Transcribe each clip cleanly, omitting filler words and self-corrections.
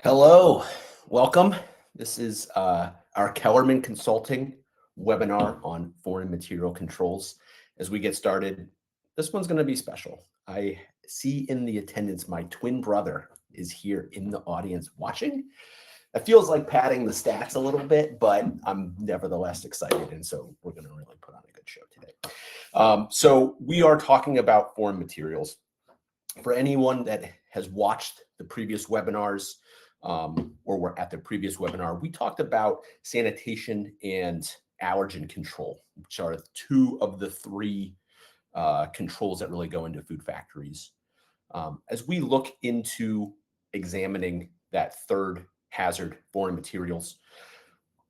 Hello, welcome. This is our Kellerman Consulting webinar on foreign material controls. As we get started, this one's going to be special. I see in the attendance my twin brother is here in the audience watching. It feels like padding the stats a little bit, but I'm nevertheless excited, and so we're going to really put on a good show today. So we are talking about foreign materials. For anyone that has watched the previous webinars, or we're at the previous webinar, we talked about sanitation and allergen control, which are two of the three controls that really go into food factories. As we look into examining that third hazard, foreign materials,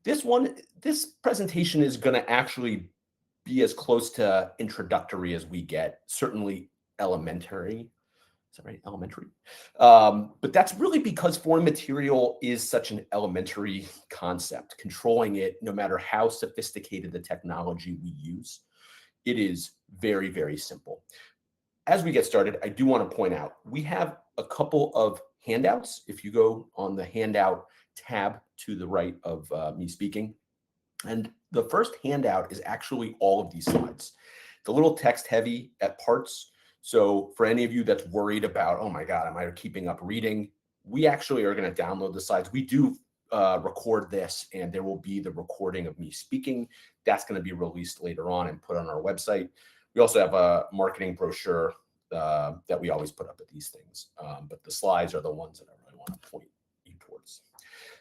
this presentation is going to actually be as close to introductory as we get, certainly elementary. Is that right? Elementary. But that's really because foreign material is such an elementary concept. Controlling it, no matter how sophisticated the technology we use, it is very, very simple. As we get started, I do want to point out, we have a couple of handouts. If you go on the handout tab to the right of me speaking, and the first handout is actually all of these slides. It's a little text heavy at parts. So for any of you that's worried about, oh my God, am I keeping up reading? We actually are going to download the slides. We do record this, and there will be the recording of me speaking. That's going to be released later on and put on our website. We also have a marketing brochure that we always put up at these things. But the slides are the ones that I really want to point you towards.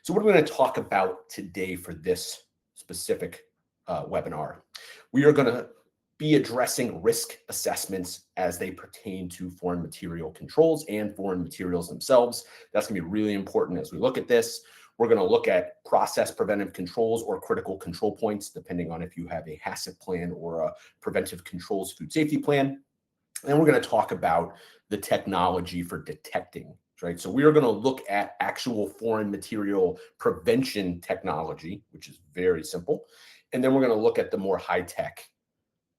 So what are we going to talk about today for this specific webinar? We are going to be addressing risk assessments as they pertain to foreign material controls and foreign materials themselves. That's going to be really important as we look at this. We're going to look at process preventive controls or critical control points, depending on if you have a HACCP plan or a preventive controls food safety plan. And we're going to talk about the technology for detecting, right? So we are going to look at actual foreign material prevention technology, which is very simple. And then we're going to look at the more high-tech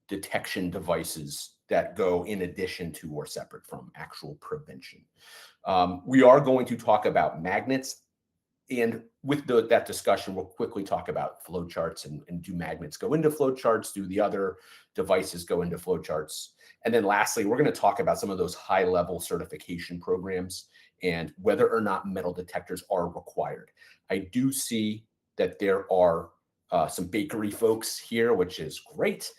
detection devices that go in addition to or separate from actual prevention. We are going to talk about magnets. And with that discussion, we'll quickly talk about flowcharts and do magnets go into flowcharts? Do the other devices go into flowcharts? And then lastly, we're going to talk about some of those high-level certification programs and whether or not metal detectors are required. I do see that there are some bakery folks here, which is great.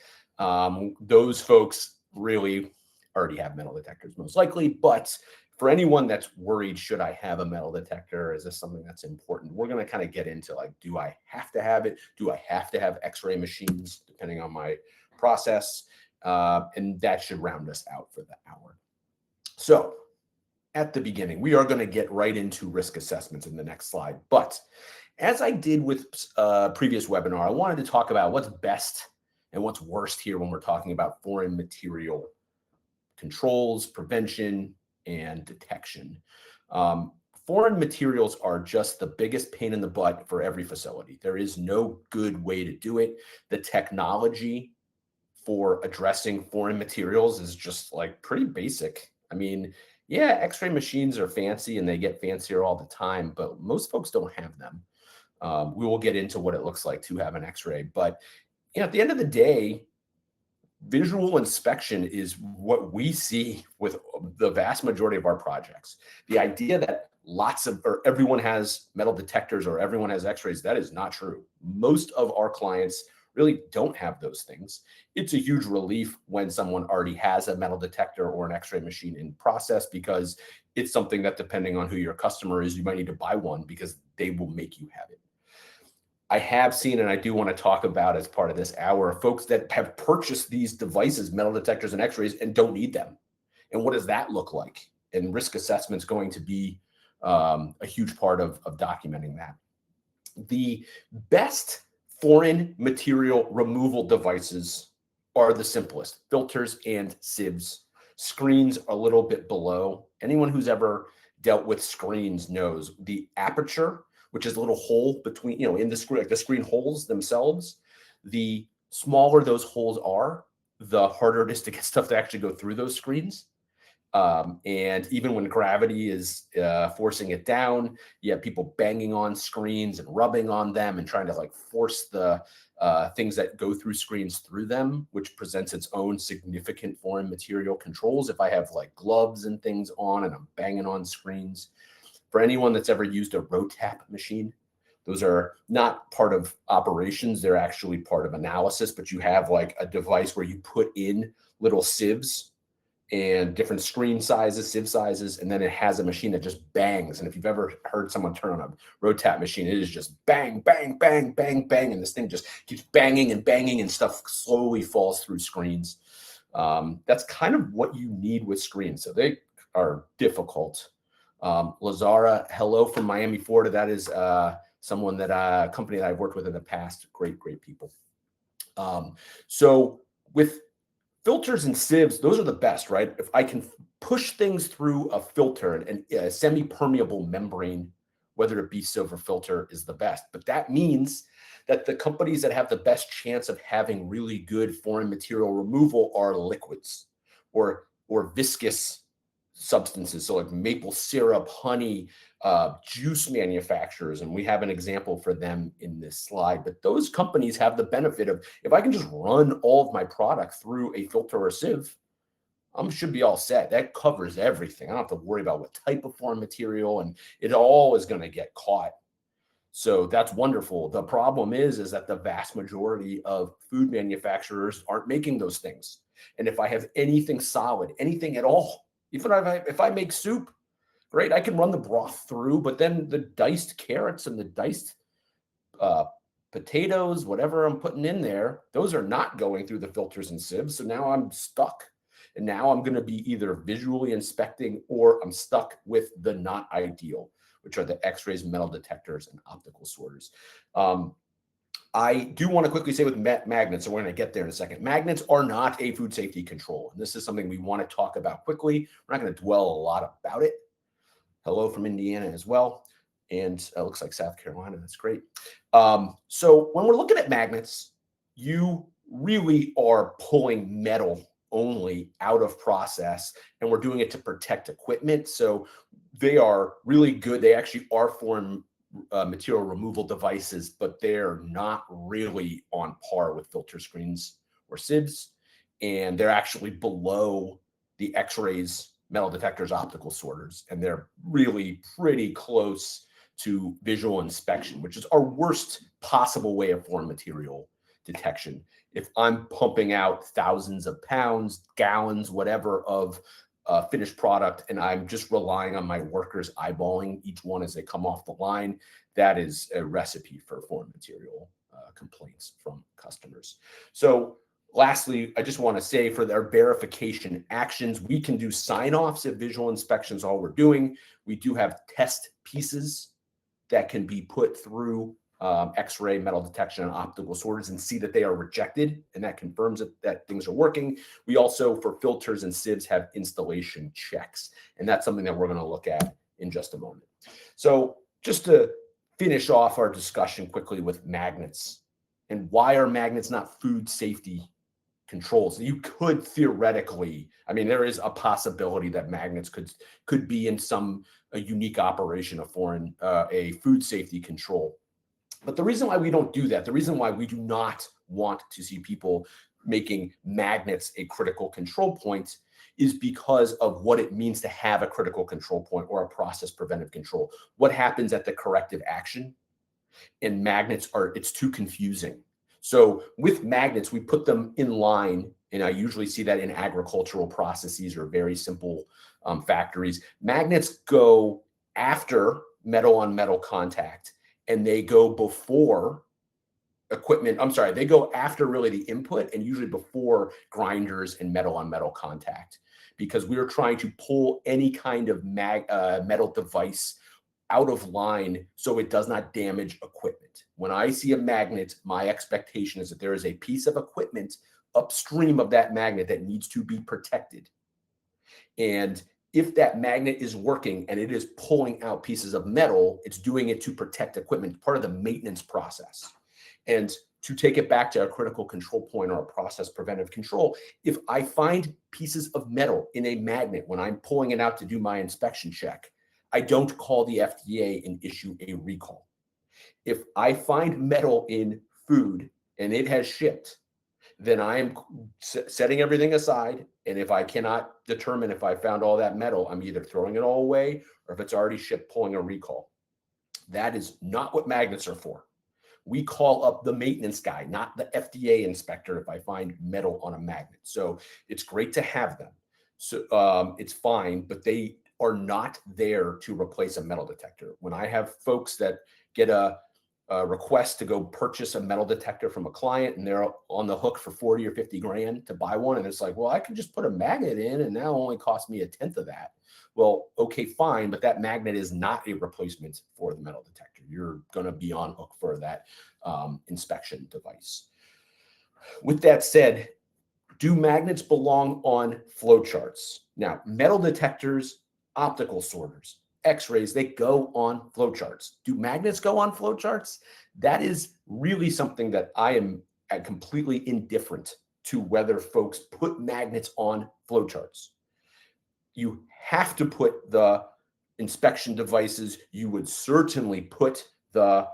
Those folks really already have metal detectors most likely, but for anyone that's worried, should I have a metal detector? Is this something that's important? We're going to kind of get into like, do I have to have it? Do I have to have X-ray machines depending on my process? And that should round us out for the hour. So at the beginning, we are going to get right into risk assessments in the next slide. But as I did with previous webinar, I wanted to talk about what's best and what's worst here when we're talking about foreign material controls, prevention, and detection. Foreign materials are just the biggest pain in the butt for every facility. There is no good way to do it. The technology for addressing foreign materials is just like pretty basic. I mean, yeah, X-ray machines are fancy and they get fancier all the time, but most folks don't have them. We will get into what it looks like to have an X-ray, but at the end of the day, visual inspection is what we see with the vast majority of our projects. The idea that everyone has metal detectors or everyone has X-rays, that is not true. Most of our clients really don't have those things. It's a huge relief when someone already has a metal detector or an X-ray machine in process, because it's something that, depending on who your customer is, you might need to buy one because they will make you have it. I have seen, and I do want to talk about as part of this hour, folks that have purchased these devices, metal detectors and X-rays, and don't need them. And what does that look like? And risk assessment is going to be a huge part of documenting that. The best foreign material removal devices are the simplest: filters and sieves. Screens are a little bit below. Anyone who's ever dealt with screens knows the aperture, which is a little hole between, in the screen, like the screen holes themselves. The smaller those holes are, the harder it is to get stuff to actually go through those screens. And even when gravity is forcing it down, you have people banging on screens and rubbing on them and trying to like force the things that go through screens through them, which presents its own significant foreign material controls. If I have like gloves and things on and I'm banging on screens, for anyone that's ever used a rotap machine, those are not part of operations. They're actually part of analysis, but you have like a device where you put in little sieves and different screen sizes, sieve sizes, and then it has a machine that just bangs. And if you've ever heard someone turn on a rotap machine, it is just bang, bang, bang, bang, bang, and this thing just keeps banging and banging, and stuff slowly falls through screens. That's kind of what you need with screens. So they are difficult. Lazara, hello from Miami, Florida. That is someone that company that I've worked with in the past. Great, great people. So with filters and sieves, those are the best, right? If I can push things through a filter and a semi-permeable membrane, whether it be sieve or filter, is the best. But that means that the companies that have the best chance of having really good foreign material removal are liquids or viscous substances. So like maple syrup, honey, juice manufacturers, and we have an example for them in this slide. But those companies have the benefit of, if I can just run all of my product through a filter or sieve, I should be all set. That covers everything. I don't have to worry about what type of foreign material, and it all is going to get caught. So that's wonderful. The problem is that the vast majority of food manufacturers aren't making those things. And if I have anything solid, anything at all, even if I make soup, great, I can run the broth through, but then the diced carrots and the diced uh, potatoes, whatever I'm putting in there, those are not going through the filters and sieves. So now I'm stuck. And now I'm going to be either visually inspecting or I'm stuck with the not ideal, which are the X-rays, metal detectors, and optical sorters. I do want to quickly say with magnets, and we're going to get there in a second, magnets are not a food safety control. And this is something we want to talk about quickly. We're not going to dwell a lot about it. Hello from Indiana as well. And it looks like South Carolina. That's great. So when we're looking at magnets, you really are pulling metal only out of process, and we're doing it to protect equipment. So they are really good. They actually are foreign material removal devices, but they're not really on par with filter screens or sieves. And they're actually below the X-rays, metal detectors, optical sorters, and they're really pretty close to visual inspection, which is our worst possible way of foreign material detection. If I'm pumping out thousands of pounds, gallons, whatever of finished product, and I'm just relying on my workers eyeballing each one as they come off the line, that is a recipe for foreign material complaints from customers. So lastly, I just want to say for their verification actions, we can do sign-offs if visual inspections all we're doing. We do have test pieces that can be put through X-ray, metal detection, and optical sorters and see that they are rejected, and that confirms that things are working. We also, for filters and sieves, have installation checks, and that's something that we're going to look at in just a moment. So just to finish off our discussion quickly with magnets, and why are magnets not food safety controls? You could theoretically, I mean, there is a possibility that magnets could be in a unique operation of a food safety control. But the reason why we don't do that, the reason why we do not want to see people making magnets a critical control point, is because of what it means to have a critical control point or a process preventive control. What happens at the corrective action? And magnets it's too confusing. So with magnets, we put them in line, and I usually see that in agricultural processes or very simple factories. Magnets go after metal on metal contact, and they go before equipment. I'm sorry, they go after really the input and usually before grinders and metal on metal contact, because we are trying to pull any kind of metal device out of line so it does not damage equipment. When I see a magnet, my expectation is that there is a piece of equipment upstream of that magnet that needs to be protected. And if that magnet is working and it is pulling out pieces of metal, it's doing it to protect equipment, part of the maintenance process. And To take it back to a critical control point or a process preventive control, if I find pieces of metal in a magnet when I'm pulling it out to do my inspection check, I don't call the FDA and issue a recall. If I find metal in food and it has shipped, then I am setting everything aside. And if I cannot determine if I found all that metal, I'm either throwing it all away or if it's already shipped, pulling a recall. That is not what magnets are for. We call up the maintenance guy, not the FDA inspector, if I find metal on a magnet. So it's great to have them. So it's fine, but they are not there to replace a metal detector. When I have folks that get a request to go purchase a metal detector from a client and they're on the hook for 40 or 50 grand to buy one. And it's like, well, I can just put a magnet in and now only cost me 1/10 of that. Well, okay, fine. But that magnet is not a replacement for the metal detector. You're going to be on hook for that inspection device. With that said, do magnets belong on flowcharts? Now, metal detectors, optical sorters, X-rays, they go on flowcharts. Do magnets go on flowcharts? That is really something that I am completely indifferent to whether folks put magnets on flowcharts. You have to put the inspection devices. You would certainly put the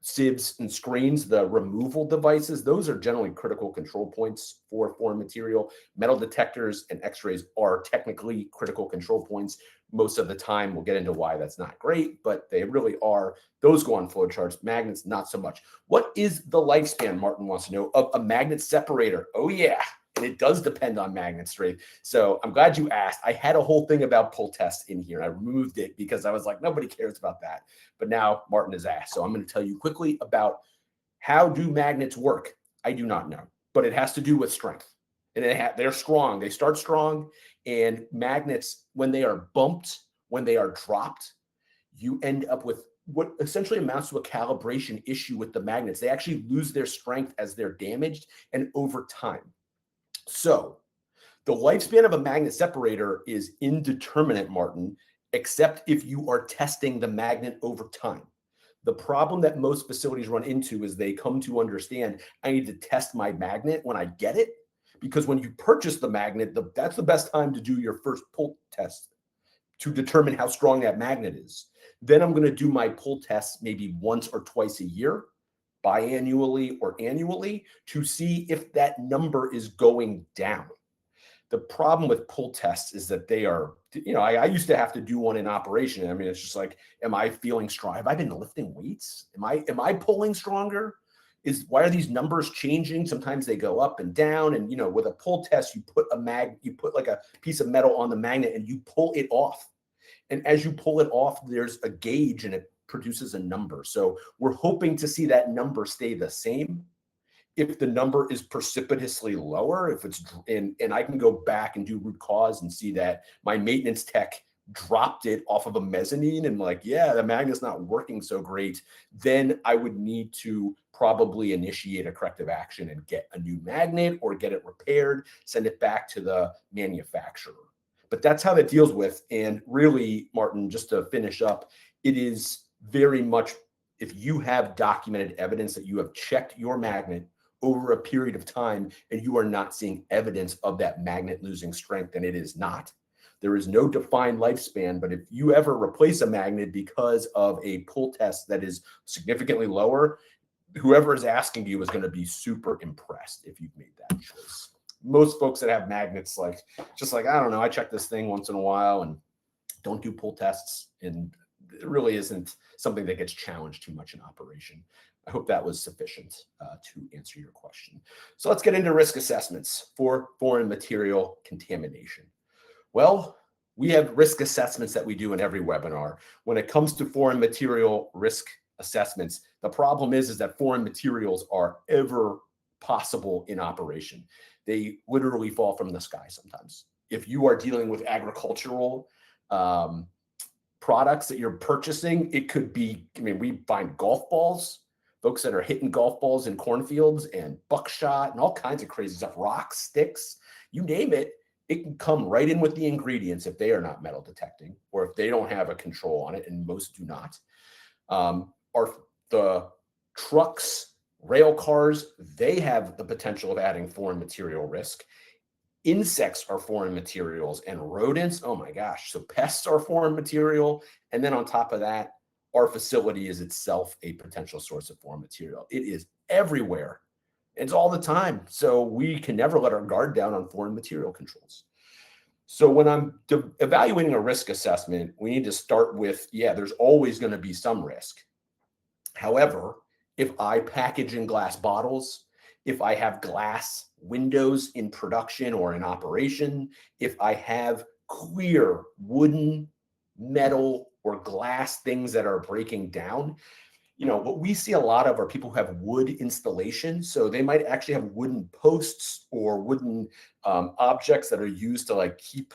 sieves and screens, the removal devices. Those are generally critical control points for foreign material. Metal detectors and X-rays are technically critical control points. Most of the time, we'll get into why that's not great, but they really are. Those go on flowcharts. Magnets, not so much. What is the lifespan, Martin wants to know, of a magnet separator? Oh, yeah. And it does depend on magnet strength. So I'm glad you asked. I had a whole thing about pull tests in here. I removed it because I was like, nobody cares about that. But now Martin has asked. So I'm going to tell you quickly about how do magnets work. I do not know, but it has to do with strength. And they're strong. They start strong. And magnets, when they are bumped, when they are dropped, you end up with what essentially amounts to a calibration issue with the magnets. They actually lose their strength as they're damaged and over time. So the lifespan of a magnet separator is indeterminate, Martin, except if you are testing the magnet over time. The problem that most facilities run into is they come to understand I need to test my magnet when I get it, because when you purchase the magnet, that's the best time to do your first pull test to determine how strong that magnet is. Then I'm going to do my pull tests maybe once or twice a year, biannually or annually, to see if that number is going down. The problem with pull tests is that they are, I used to have to do one in operation. I mean, it's just like, am I feeling strong? Have I been lifting weights? Am I pulling stronger? Why are these numbers changing? Sometimes they go up and down. And with a pull test, you put like a piece of metal on the magnet and you pull it off. And as you pull it off, there's a gauge and it produces a number. So we're hoping to see that number stay the same. If the number is precipitously lower, if it's and I can go back and do root cause and see that my maintenance tech dropped it off of a mezzanine and like, yeah, the magnet's not working so great, then I would need to probably initiate a corrective action and get a new magnet or get it repaired, send it back to the manufacturer. But that's how that deals with. And really, Martin, just to finish up, it is very much, if you have documented evidence that you have checked your magnet over a period of time and you are not seeing evidence of that magnet losing strength, and it is not. There is no defined lifespan, but if you ever replace a magnet because of a pull test that is significantly lower, whoever is asking you is going to be super impressed if you've made that choice. Most folks that have magnets, I don't know, I check this thing once in a while and don't do pull tests, and it really isn't something that gets challenged too much in operation. I hope that was sufficient to answer your question. So let's get into risk assessments for foreign material contamination. Well, we have risk assessments that we do in every webinar. When it comes to foreign material risk assessments, the problem is that foreign materials are ever possible in operation. They literally fall from the sky sometimes. If you are dealing with agricultural products that you're purchasing, it could be, we find golf balls, folks that are hitting golf balls in cornfields, and buckshot and all kinds of crazy stuff, rocks, sticks, you name it. It can come right in with the ingredients if they are not metal detecting or if they don't have a control on it, and most do not. Are the trucks Rail cars, they have the potential of adding foreign material risk. Insects are foreign materials, and rodents, oh my gosh. So pests are foreign material. And then on top of that, our facility is itself a potential source of foreign material. It is everywhere. It's all the time. So we can never let our guard down on foreign material controls. So when I'm evaluating a risk assessment, we need to start with, yeah, there's always going to be some risk. However, if I package in glass bottles, if I have glass windows in production or in operation, if I have clear wooden, metal, or glass things that are breaking down, what we see a lot of are people who have wood installation. So they might actually have wooden posts or wooden objects that are used to like keep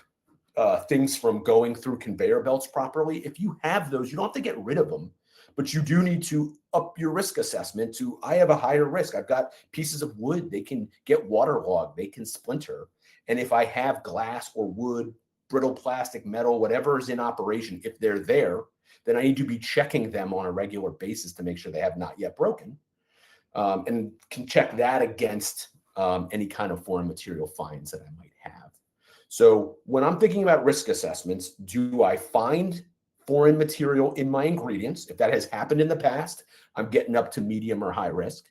things from going through conveyor belts properly. If you have those, you don't have to get rid of them, but you do need to up your risk assessment to, I have a higher risk. I've got pieces of wood, they can get waterlogged, they can splinter. And if I have glass or wood, brittle plastic, metal, whatever is in operation, if they're there, then I need to be checking them on a regular basis to make sure they have not yet broken, and can check that against any kind of foreign material fines that I might have. So when I'm thinking about risk assessments, do I find foreign material in my ingredients? If that has happened in the past, I'm getting up to medium or high risk.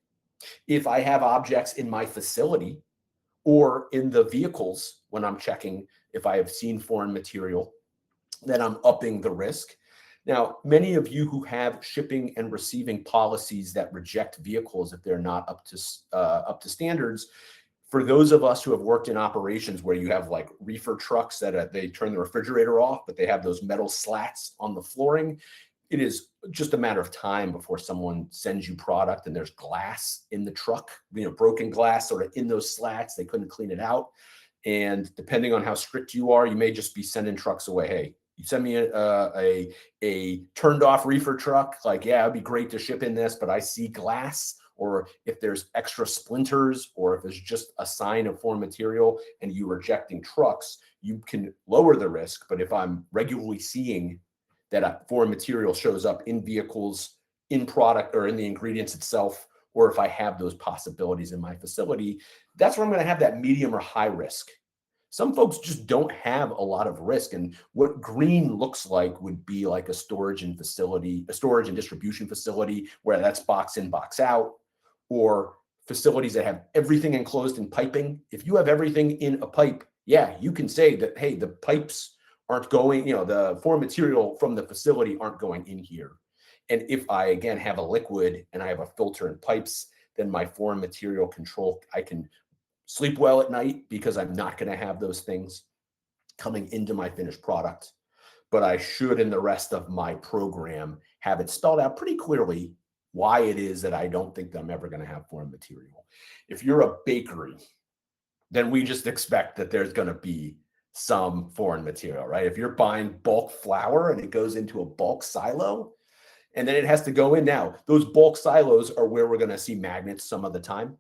If I have objects in my facility or in the vehicles when I'm checking if I have seen foreign material, then I'm upping the risk. Now, many of you who have shipping and receiving policies that reject vehicles if they're not up to standards, for those of us who have worked in operations where you have like reefer trucks that they turn the refrigerator off, but they have those metal slats on the flooring, it is just a matter of time before someone sends you product and there's glass in the truck, broken glass sort of in those slats. They couldn't clean it out. And depending on how strict you are, you may just be sending trucks away. Hey, you send me a turned off reefer truck, like, yeah, it'd be great to ship in this, but I see glass, or if there's extra splinters, or if there's just a sign of foreign material and you rejecting trucks, you can lower the risk. But if I'm regularly seeing that a foreign material shows up in vehicles, in product, or in the ingredients itself, or if I have those possibilities in my facility, that's where I'm going to have that medium or high risk. Some folks just don't have a lot of risk. And what green looks like would be like a storage and distribution facility where that's box in, box out, or facilities that have everything enclosed in piping. If you have everything in a pipe, yeah, you can say that, hey, the pipes aren't going, the foreign material from the facility aren't going in here. And if I, again, have a liquid and I have a filter and pipes, then my foreign material control, I can sleep well at night because I'm not going to have those things coming into my finished product. But I should, in the rest of my program, have it spelled out pretty clearly why it is that I don't think that I'm ever going to have foreign material. If you're a bakery, then we just expect that there's going to be some foreign material, right? If you're buying bulk flour and it goes into a bulk silo, and then it has to go in. Now, those bulk silos are where we're going to see magnets some of the time.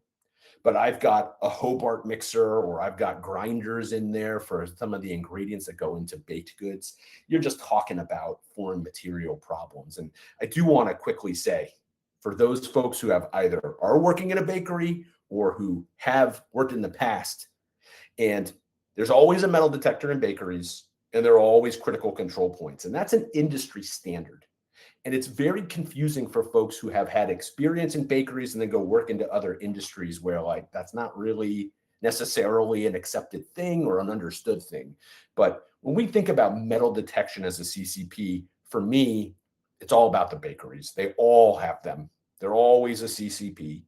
But I've got a Hobart mixer, or I've got grinders in there for some of the ingredients that go into baked goods. You're just talking about foreign material problems. And I do want to quickly say, for those folks who have either are working in a bakery or who have worked in the past, and there's always a metal detector in bakeries, and there are always critical control points. And that's an industry standard. And it's very confusing for folks who have had experience in bakeries and then go work into other industries where like that's not really necessarily an accepted thing or an understood thing. But when we think about metal detection as a CCP, for me, it's all about the bakeries. They all have them. They're always a CCP.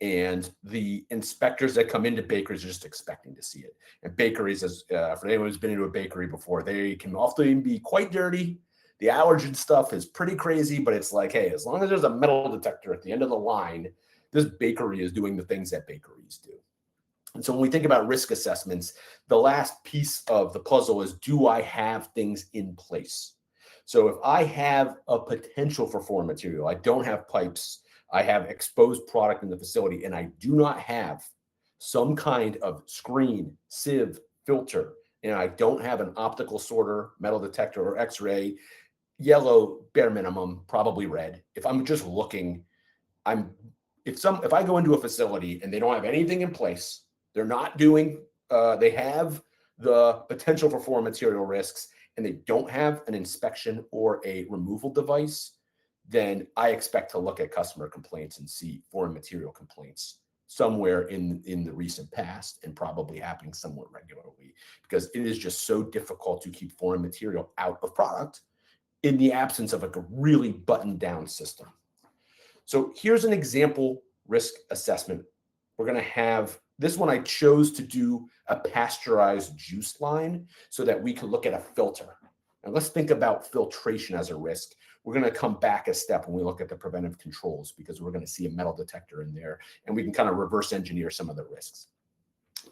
And the inspectors that come into bakeries are just expecting to see it. And bakeries, as for anyone who's been into a bakery before, they can often be quite dirty. The allergen stuff is pretty crazy, but it's like, hey, as long as there's a metal detector at the end of the line, this bakery is doing the things that bakeries do. And so when we think about risk assessments, the last piece of the puzzle is, do I have things in place? So if I have a potential for foreign material, I don't have pipes, I have exposed product in the facility, and I do not have some kind of screen, sieve, filter, and I don't have an optical sorter, metal detector, or X-ray, yellow, bare minimum, probably red. If I'm just looking, I'm if I go into a facility and they don't have anything in place, they're not doing, they have the potential for foreign material risks, and they don't have an inspection or a removal device, then I expect to look at customer complaints and see foreign material complaints somewhere in the recent past, and probably happening somewhat regularly, because it is just so difficult to keep foreign material out of product in the absence of like a really buttoned down system. So here's an example risk assessment. We're going to have this one. I chose to do a pasteurized juice line so that we can look at a filter. And let's think about filtration as a risk. We're going to come back a step when we look at the preventive controls, because we're going to see a metal detector in there, and we can kind of reverse engineer some of the risks.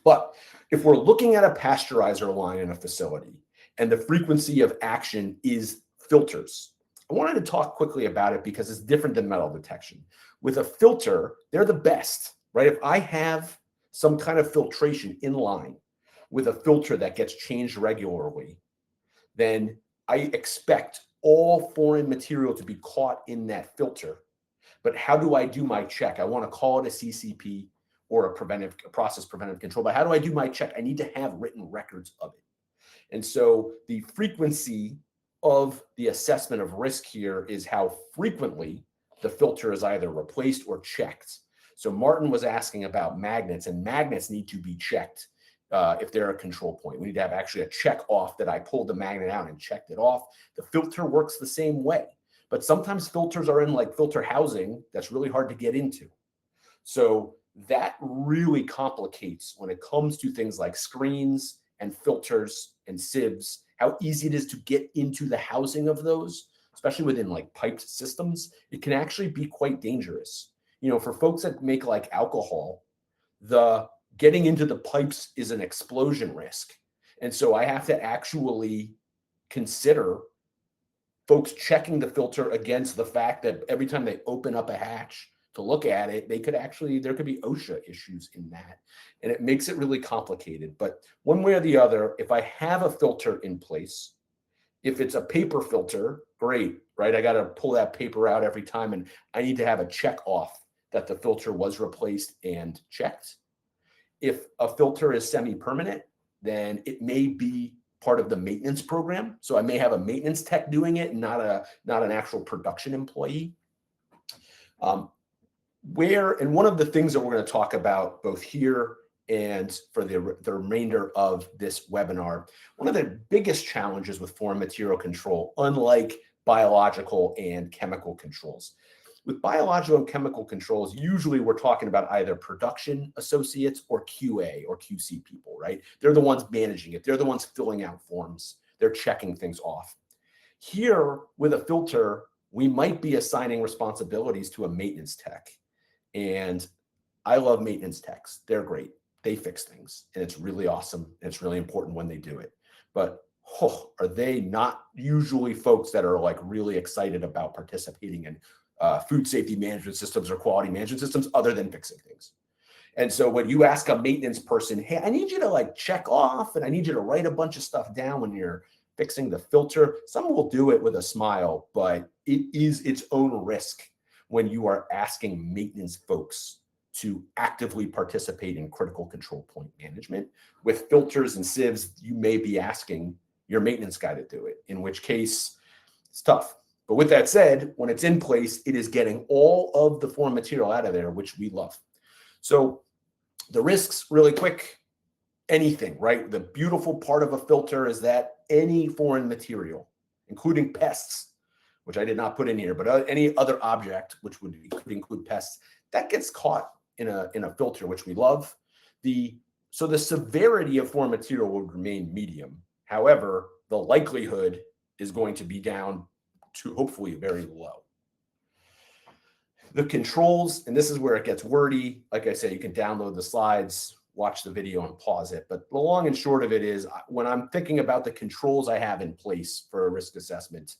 But if we're looking at a pasteurizer line in a facility and the frequency of action is filters, I wanted to talk quickly about it because it's different than metal detection. With a filter, they're the best, right? If I have some kind of filtration in line with a filter that gets changed regularly, then I expect all foreign material to be caught in that filter. But how do I do my check? I want to call it a CCP or a process preventive control, but how do I do my check? I need to have written records of it. And so the frequency of the assessment of risk here is how frequently the filter is either replaced or checked. So Martin was asking about magnets, and magnets need to be checked if they're a control point. We need to have actually a check off that I pulled the magnet out and checked it off. The filter works the same way, but sometimes filters are in like filter housing that's really hard to get into. So that really complicates when it comes to things like screens and filters and sieves, how easy it is to get into the housing of those, especially within like piped systems. It can actually be quite dangerous. You know, for folks that make like alcohol, the getting into the pipes is an explosion risk. And so I have to actually consider folks checking the filter against the fact that every time they open up a hatch to look at it, there could be OSHA issues in that. And it makes it really complicated. But one way or the other, if I have a filter in place, if it's a paper filter, great, right? I got to pull that paper out every time, and I need to have a check off that the filter was replaced and checked. If a filter is semi-permanent, then it may be part of the maintenance program. So I may have a maintenance tech doing it, not an actual production employee. And one of the things that we're going to talk about both here and for the remainder of this webinar, one of the biggest challenges with foreign material control, unlike biological and chemical controls. With biological and chemical controls, usually we're talking about either production associates or QA or QC people, right? They're the ones managing it. They're the ones filling out forms. They're checking things off. Here, with a filter, we might be assigning responsibilities to a maintenance tech. And I love maintenance techs. They're great. They fix things, and it's really awesome. And it's really important when they do it. But are they not usually folks that are like really excited about participating in food safety management systems or quality management systems other than fixing things? And so when you ask a maintenance person, hey, I need you to like check off and I need you to write a bunch of stuff down when you're fixing the filter, some will do it with a smile, but it is its own risk when you are asking maintenance folks to actively participate in critical control point management. With filters and sieves, you may be asking your maintenance guy to do it, in which case it's tough. But with that said, when it's in place, it is getting all of the foreign material out of there, which we love. So the risks, really quick, anything, right? The beautiful part of a filter is that any foreign material, including pests, which I did not put in here, but any other object, which could include pests, that gets caught in a filter, which we love. So the severity of foreign material will remain medium. However, the likelihood is going to be down to hopefully very low. The controls, and this is where it gets wordy. Like I said, you can download the slides, watch the video and pause it. But the long and short of it is, when I'm thinking about the controls I have in place for a risk assessment,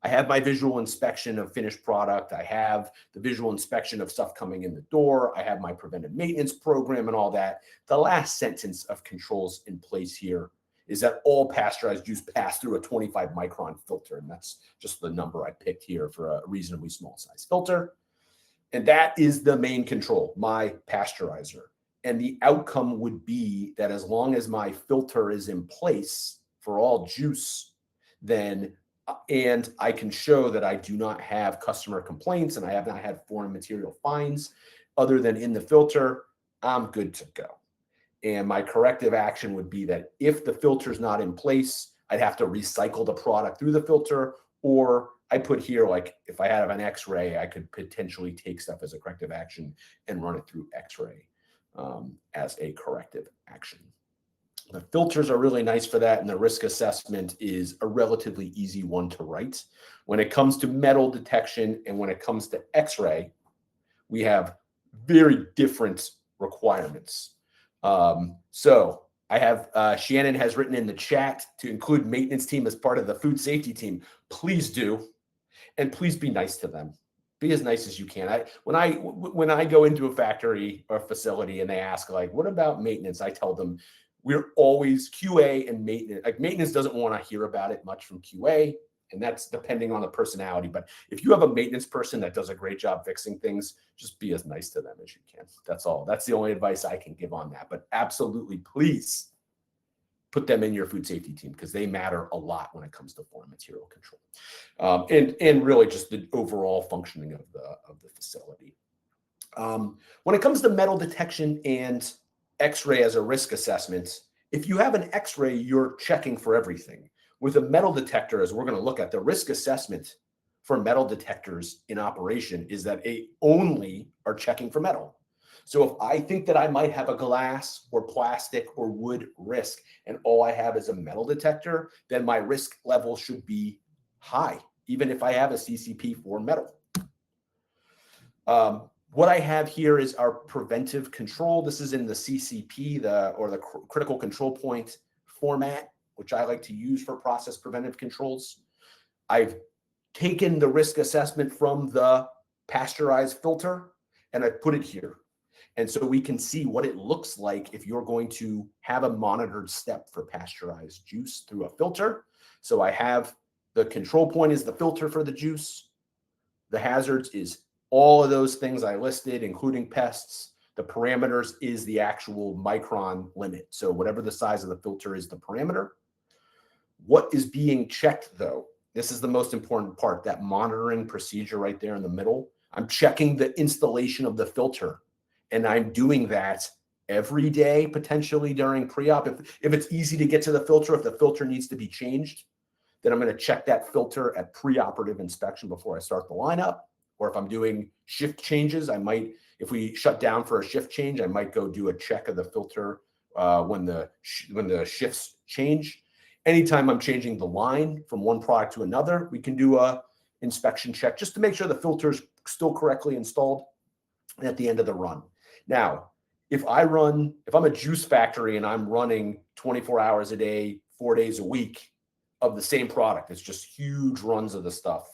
I have my visual inspection of finished product. I have the visual inspection of stuff coming in the door. I have my preventive maintenance program and all that. The last sentence of controls in place here is that all pasteurized juice pass through a 25 micron filter. And that's just the number I picked here for a reasonably small size filter. And that is the main control, my pasteurizer. And the outcome would be that as long as my filter is in place for all juice, then and I can show that I do not have customer complaints and I have not had foreign material fines other than in the filter, I'm good to go. And my corrective action would be that if the filter is not in place, I'd have to recycle the product through the filter, or I put here, like if I have an X-ray, I could potentially take stuff as a corrective action and run it through X-ray as a corrective action. The filters are really nice for that, and the risk assessment is a relatively easy one to write. When it comes to metal detection and when it comes to X-ray, we have very different requirements. So I have Shannon has written in the chat to include maintenance team as part of the food safety team. Please do, and please be nice to them. Be as nice as you can. When I go into a factory or facility and they ask like, "What about maintenance?" I tell them we're always QA and maintenance. Like maintenance doesn't want to hear about it much from QA, and that's depending on the personality. But if you have a maintenance person that does a great job fixing things, just be as nice to them as you can. That's all. That's the only advice I can give on that. But absolutely, please put them in your food safety team because they matter a lot when it comes to foreign material control, and really just the overall functioning of the facility. When it comes to metal detection and X-ray as a risk assessment, if you have an X-ray, you're checking for everything. With a metal detector, as we're going to look at, the risk assessment for metal detectors in operation is that they only are checking for metal. So if I think that I might have a glass or plastic or wood risk, and all I have is a metal detector, then my risk level should be high, even if I have a CCP for metal. What I have here is our preventive control. This is in the CCP, the critical control point format, which I like to use for process preventive controls. I've taken the risk assessment from the pasteurized filter and I put it here. And so we can see what it looks like if you're going to have a monitored step for pasteurized juice through a filter. So I have the control point is the filter for the juice. The hazards is all of those things I listed, including pests. The parameters is the actual micron limit. So whatever the size of the filter is the parameter. What is being checked though? This is the most important part, that monitoring procedure right there in the middle. I'm checking the installation of the filter, and I'm doing that every day, potentially during pre-op. If it's easy to get to the filter, if the filter needs to be changed, then I'm going to check that filter at pre-operative inspection before I start the lineup. Or if I'm doing shift changes, I might, if we shut down for a shift change, I might go do a check of the filter when the shifts change. Anytime I'm changing the line from one product to another, we can do a inspection check just to make sure the filter is still correctly installed at the end of the run. Now, if I'm a juice factory and I'm running 24 hours a day, 4 days a week of the same product, it's just huge runs of the stuff,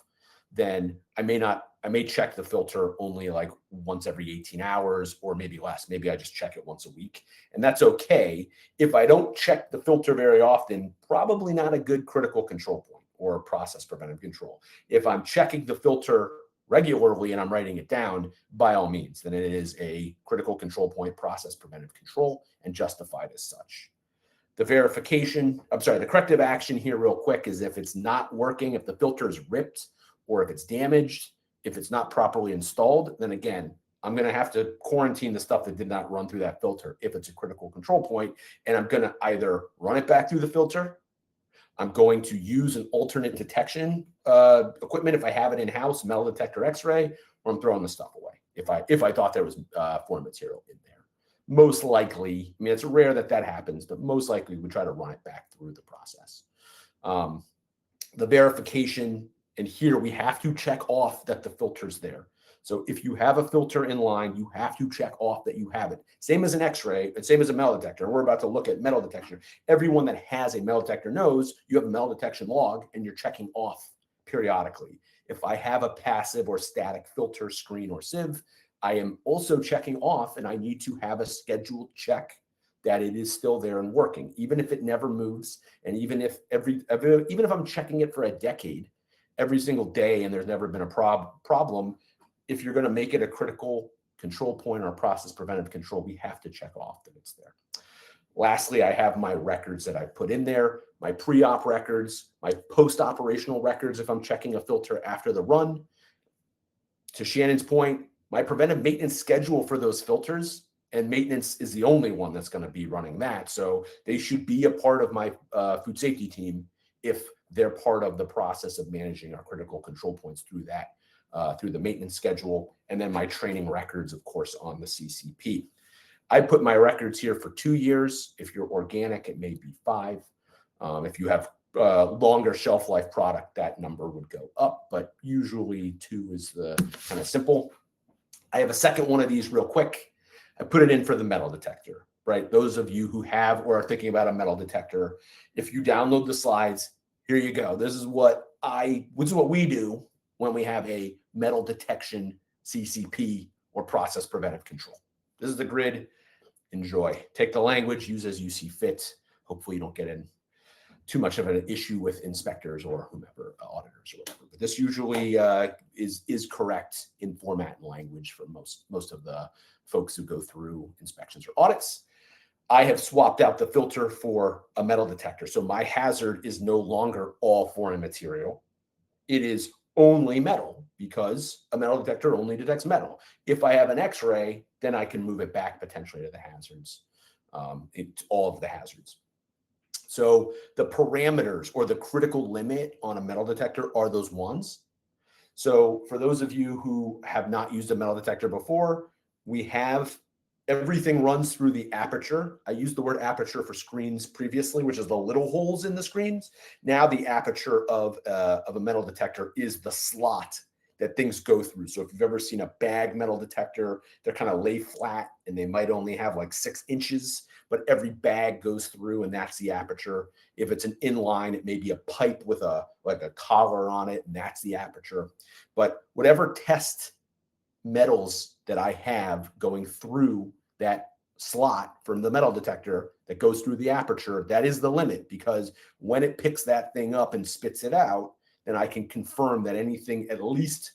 then I may check the filter only like once every 18 hours or maybe less. Maybe I just check it once a week. And that's okay. If I don't check the filter very often, probably not a good critical control point or process preventive control. If I'm checking the filter regularly and I'm writing it down, by all means, then it is a critical control point process preventive control and justified as such. The corrective action here real quick is if it's not working, if the filter is ripped or if it's damaged, if it's not properly installed, then again, I'm going to have to quarantine the stuff that did not run through that filter if it's a critical control point, and I'm going to either run it back through the filter, I'm going to use an alternate detection equipment if I have it in-house, metal detector X-ray, or I'm throwing the stuff away if I thought there was foreign material in there. Most likely, I mean, it's rare that happens, but most likely we try to run it back through the process. The verification, and here we have to check off that the filter's there. So if you have a filter in line, you have to check off that you have it. Same as an X-ray, and same as a metal detector. We're about to look at metal detection. Everyone that has a metal detector knows you have a metal detection log and you're checking off periodically. If I have a passive or static filter, screen, or sieve, I am also checking off, and I need to have a scheduled check that it is still there and working, even if it never moves, and even if I'm checking it for a decade, every single day, and there's never been a problem, if you're going to make it a critical control point or a process preventive control, we have to check off that it's there. Lastly, I have my records that I put in there, my pre-op records, my post-operational records if I'm checking a filter after the run. To Shannon's point, my preventive maintenance schedule for those filters, and maintenance is the only one that's going to be running that. So they should be a part of my food safety team if they're part of the process of managing our critical control points through that, through the maintenance schedule, and then my training records, of course, on the CCP. I put my records here for 2 years. If you're organic, it may be 5. If you have longer shelf life product, that number would go up, but usually 2 is the kind of simple. I have a second one of these real quick. I put it in for the metal detector, right? Those of you who have or are thinking about a metal detector, if you download the slides, here you go. This is what we do when we have a metal detection CCP or process preventive control. This is the grid. Enjoy. Take the language, use as you see fit. Hopefully you don't get in too much of an issue with inspectors or whomever, auditors or whatever. But this usually is correct in format and language for most of the folks who go through inspections or audits. I have swapped out the filter for a metal detector. So my hazard is no longer all foreign material. It is only metal because a metal detector only detects metal. If I have an X-ray, then I can move it back potentially to the hazards, all of the hazards. So the parameters or the critical limit on a metal detector are those ones. So for those of you who have not used a metal detector before, we have everything runs through the aperture. I used the word aperture for screens previously, which is the little holes in the screens. Now the aperture of a metal detector is the slot that things go through. So if you've ever seen a bag metal detector, they're kind of lay flat and they might only have like 6 inches, but every bag goes through and that's the aperture. If it's an inline, it may be a pipe with like a collar on it, and that's the aperture. But whatever test metals that I have going through that slot from the metal detector that goes through the aperture, that is the limit, because when it picks that thing up and spits it out, then I can confirm that anything at least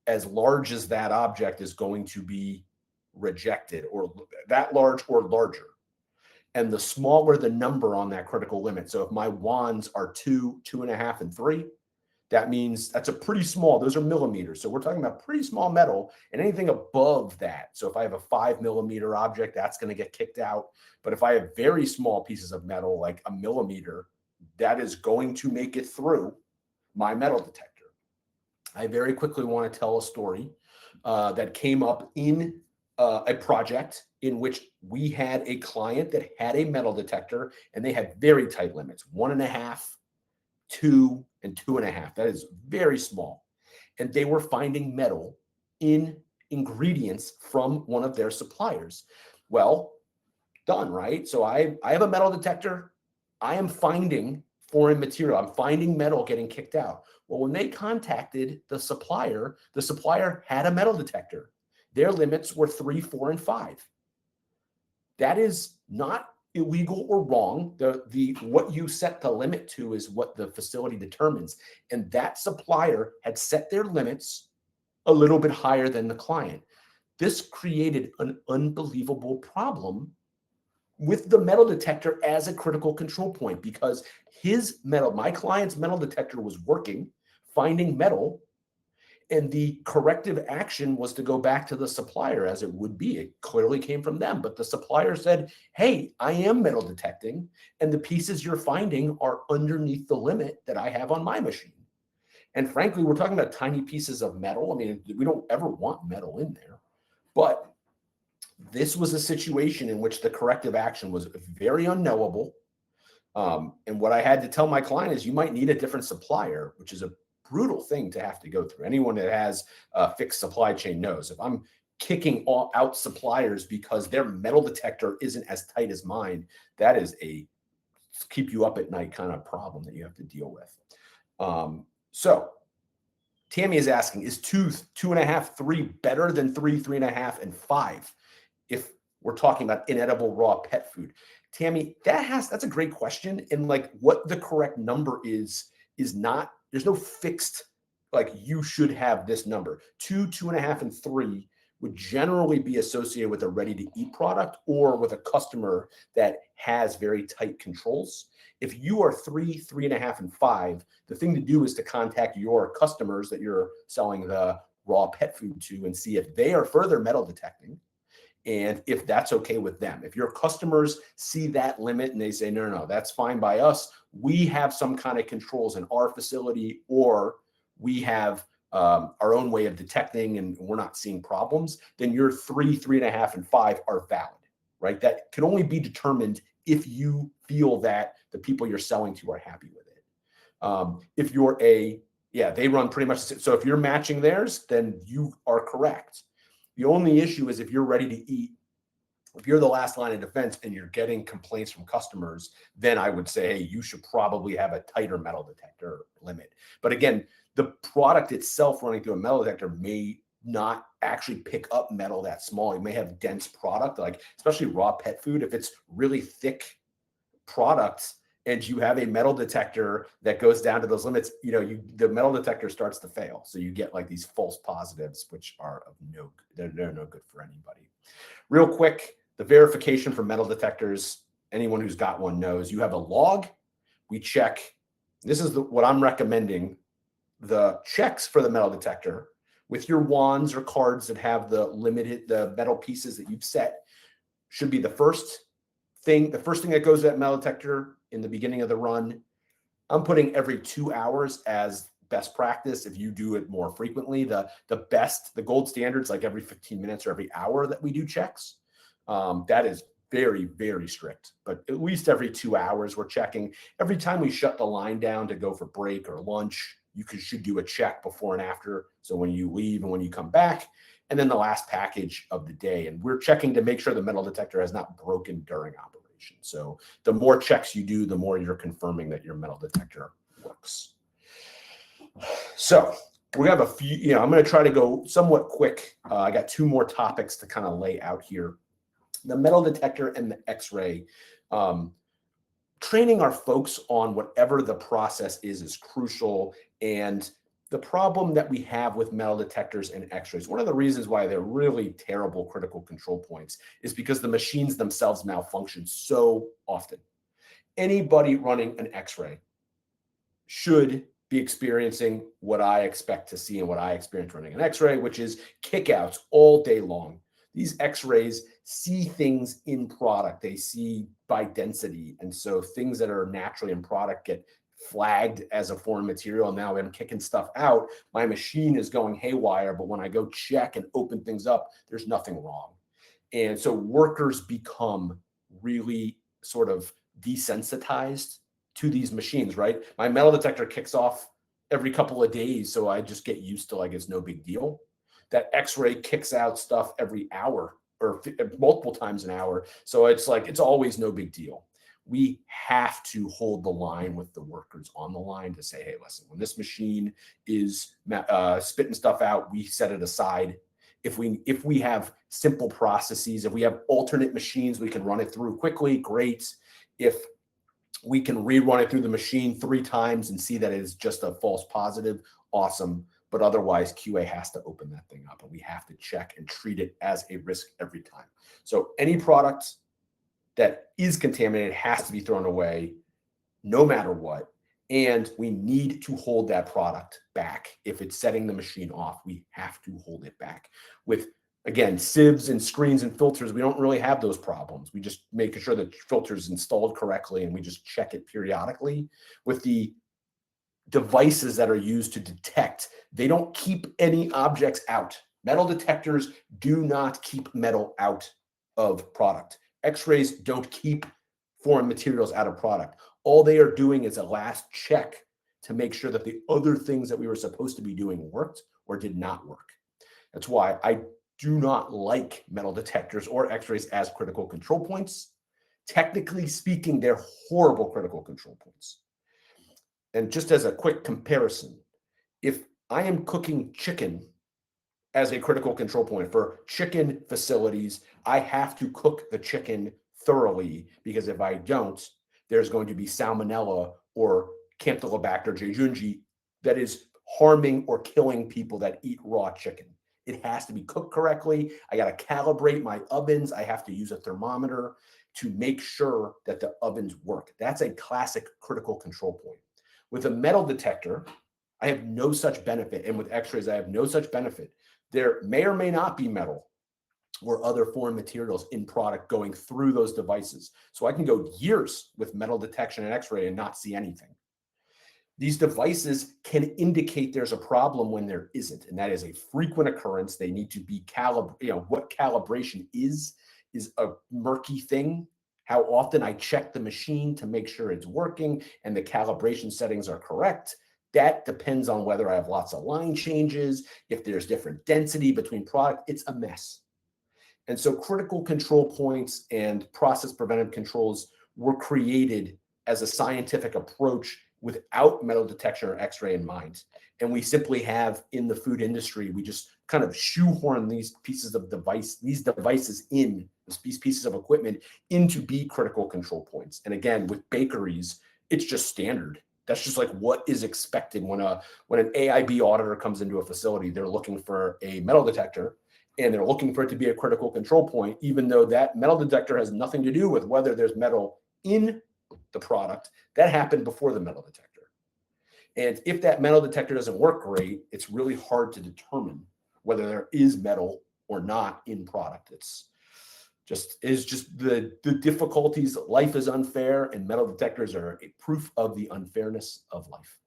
as large as that object is going to be rejected, or that large or larger. And the smaller the number on that critical limit. So if my wands are 2, 2.5, and 3, that means that's a pretty small, those are millimeters. So we're talking about pretty small metal, and anything above that. So if I have a 5 millimeter object, that's going to get kicked out. But if I have very small pieces of metal, like a millimeter, that is going to make it through my metal detector. I very quickly want to tell a story that came up in a project in which we had a client that had a metal detector, and they had very tight limits, 1.5, 2, and 2.5. That is very small. And they were finding metal in ingredients from one of their suppliers. Well, done, right? So I have a metal detector. I am finding foreign material. I'm finding metal getting kicked out. Well, when they contacted the supplier had a metal detector. Their limits were 3, 4, and 5. That is not illegal or wrong. What you set the limit to is what the facility determines. And that supplier had set their limits a little bit higher than the client. This created an unbelievable problem with the metal detector as a critical control point, because my client's metal detector was working, finding metal, and the corrective action was to go back to the supplier, as it would be. It clearly came from them, but the supplier said, hey, I am metal detecting, and the pieces you're finding are underneath the limit that I have on my machine. And frankly, we're talking about tiny pieces of metal. I mean, we don't ever want metal in there, but this was a situation in which the corrective action was very unknowable. And what I had to tell my client is, you might need a different supplier, which is a brutal thing to have to go through. Anyone that has a fixed supply chain knows, if I'm kicking out suppliers because their metal detector isn't as tight as mine, that is a keep you up at night kind of problem that you have to deal with. So Tammy is asking, is 2, 2.5, 3 better than 3, 3.5, and 5? If we're talking about inedible raw pet food. Tammy, that's a great question. And like what the correct number is not, there's no fixed like you should have this number. 2, 2.5, and 3 would generally be associated with a ready-to-eat product or with a customer that has very tight controls. If you are 3, 3.5, and 5, the thing to do is to contact your customers that you're selling the raw pet food to and see if they are further metal detecting and if that's okay with them. If your customers see that limit and they say, no, no, no, that's fine by us, we have some kind of controls in our facility, or we have our own way of detecting and we're not seeing problems, then your 3, 3.5, and 5 are valid, right? That can only be determined if you feel that the people you're selling to are happy with it. If you're they run pretty much. So if you're matching theirs, then you are correct. The only issue is if you're ready to eat, if you're the last line of defense and you're getting complaints from customers, then I would say, hey, you should probably have a tighter metal detector limit. But again, the product itself running through a metal detector may not actually pick up metal that small. It may have dense product, like especially raw pet food. If it's really thick products and you have a metal detector that goes down to those limits, the metal detector starts to fail. So you get like these false positives, which are of they're no good for anybody. Real quick, the verification for metal detectors, anyone who's got one knows you have a log. We check. This is what I'm recommending. The checks for the metal detector with your wands or cards that have the metal pieces that you've set should be the first thing that goes to that metal detector in the beginning of the run. I'm putting every 2 hours as best practice. If you do it more frequently, the gold standards, like every 15 minutes or every hour that we do checks. That is very, very strict, but at least every 2 hours we're checking. Every time we shut the line down to go for break or lunch, you should do a check before and after. So when you leave and when you come back, and then the last package of the day. And we're checking to make sure the metal detector has not broken during operation. So the more checks you do, the more you're confirming that your metal detector works. So we have a few, I'm going to try to go somewhat quick. I got 2 more topics to kind of lay out here. The metal detector and the X-ray. Training our folks on whatever the process is crucial. And the problem that we have with metal detectors and X-rays, one of the reasons why they're really terrible critical control points is because the machines themselves malfunction so often. Anybody running an X-ray should be experiencing what I expect to see and what I experience running an X-ray, which is kickouts all day long. These X-rays see things in product. They see by density. And so things that are naturally in product get flagged as a foreign material. And now I'm kicking stuff out. My machine is going haywire, but when I go check and open things up, there's nothing wrong. And so workers become really sort of desensitized to these machines, right? My metal detector kicks off every couple of days, so I just get used to like it's no big deal. That X-ray kicks out stuff every hour or multiple times an hour, so it's like it's always no big deal. We have to hold the line with the workers on the line to say, hey, listen, when this machine is spitting stuff out, we set it aside. If we have simple processes, if we have alternate machines, we can run it through quickly, great. If we can rerun it through the machine 3 times and see that it is just a false positive, awesome. But otherwise, QA has to open that thing up and we have to check and treat it as a risk every time. So any product that is contaminated has to be thrown away no matter what. And we need to hold that product back. If it's setting the machine off, we have to hold it back. With, again, sieves and screens and filters, we don't really have those problems. We just make sure the filter is installed correctly and we just check it periodically. With the devices that are used to detect, they don't keep any objects out. Metal detectors do not keep metal out of product. X-rays don't keep foreign materials out of product. All they are doing is a last check to make sure that the other things that we were supposed to be doing worked or did not work. That's why I do not like metal detectors or X-rays as critical control points. Technically speaking, they're horrible critical control points. And just as a quick comparison, if I am cooking chicken as a critical control point for chicken facilities, I have to cook the chicken thoroughly, because if I don't, there's going to be salmonella or Campylobacter jejuni that is harming or killing people that eat raw chicken. It has to be cooked correctly. I got to calibrate my ovens. I have to use a thermometer to make sure that the ovens work. That's a classic critical control point. With a metal detector, I have no such benefit. And with x-rays, I have no such benefit. There may or may not be metal or other foreign materials in product going through those devices. So I can go years with metal detection and x-ray and not see anything. These devices can indicate there's a problem when there isn't, and that is a frequent occurrence. They need to be calibrated. What calibration is a murky thing. How often I check the machine to make sure it's working and the calibration settings are correct. That depends on whether I have lots of line changes, if there's different density between product. It's a mess. And so critical control points and process preventive controls were created as a scientific approach without metal detection or x-ray in mind. And we simply have in the food industry, we just kind of shoehorn these pieces of these devices in, these pieces of equipment into be critical control points. And again, with bakeries, it's just standard. That's just like what is expected when an AIB auditor comes into a facility. They're looking for a metal detector and they're looking for it to be a critical control point, even though that metal detector has nothing to do with whether there's metal in the product. That happened before the metal detector. And if that metal detector doesn't work great, it's really hard to determine whether there is metal or not in product. It's just the difficulties. Life is unfair, and metal detectors are a proof of the unfairness of life.